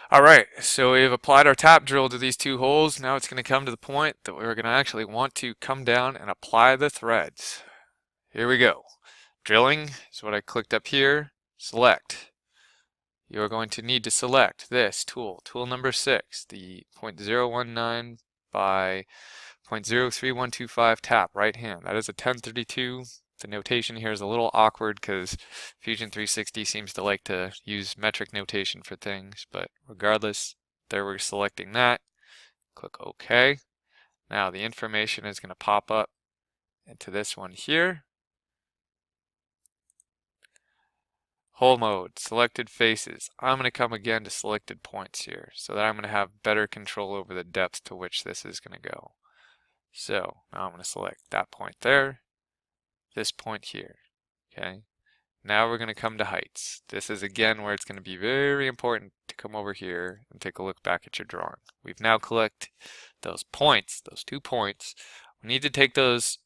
Alright, so we've applied our tap drill to these two holes. Now it's going to come to the point that we're going to actually want to come down and apply the threads. Here we go. Drilling is what I clicked up here. Select. You're going to need to select this tool, tool number 6, the 0.019 by 0.03125 tap right hand. That is a 1032. The notation here is a little awkward because Fusion 360 seems to like to use metric notation for things, but regardless, there we're selecting that. Click OK. Now the information is going to pop up into this one here. Hole mode, selected faces. I'm going to come again to selected points here so that I'm going to have better control over the depth to which this is going to go. So now I'm going to select that point there, this point here. Okay. Now we're going to come to heights. This is again where it's going to be very important to come over here and take a look back at your drawing. We've now collected those points, those 2 points. We need to take the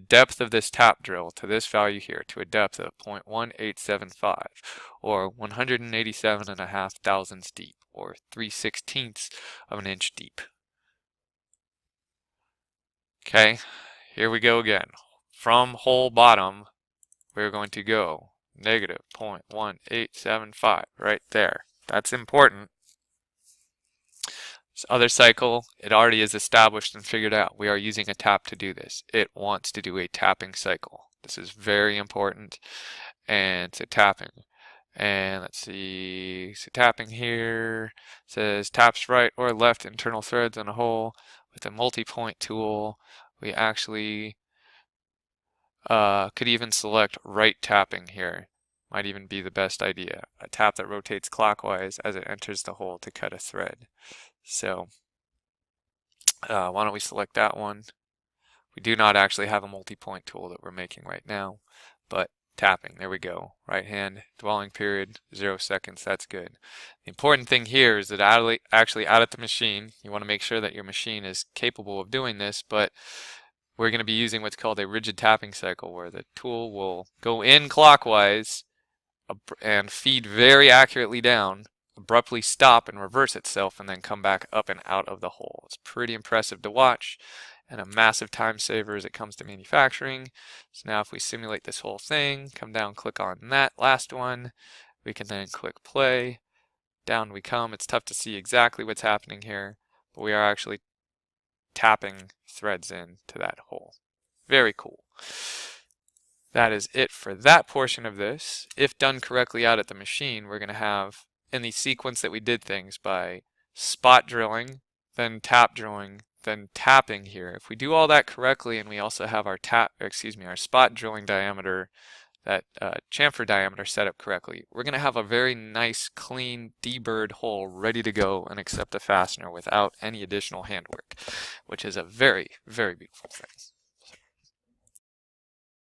depth of this tap drill to this value here, to a depth of 0.1875 or 187.5 thousandths deep, or 3/16 of an inch deep. Okay, here we go again. From hole bottom, we're going to go negative 0.1875 right there. That's important. This other cycle, it already is established and figured out. We are using a tap to do this. It wants to do a tapping cycle. This is very important. And so tapping. And let's see, so tapping here says taps right or left internal threads on a hole with a multi-point tool. We actually could even select right tapping here. Might even be the best idea. A tap that rotates clockwise as it enters the hole to cut a thread. So why don't we select that one? We do not actually have a multi-point tool that we're making right now, but tapping, there we go. Right hand, dwelling period, 0 seconds, that's good. The important thing here is that actually out at the machine, you want to make sure that your machine is capable of doing this, but we're going to be using what's called a rigid tapping cycle, where the tool will go in clockwise and feed very accurately down, abruptly stop and reverse itself, and then come back up and out of the hole. It's pretty impressive to watch and a massive time saver as it comes to manufacturing. So now if we simulate this whole thing, come down, click on that last one, we can then click play. Down we come. It's tough to see exactly what's happening here, but we are actually tapping threads into that hole. Very cool. That is it for that portion of this. If done correctly out at the machine, we're going to have, in the sequence that we did things, by spot drilling, then tap drilling, then tapping here. If we do all that correctly and we also have our our spot drilling diameter, that chamfer diameter set up correctly, we're going to have a very nice, clean, deburred hole ready to go and accept a fastener without any additional handwork, which is a very, very beautiful thing.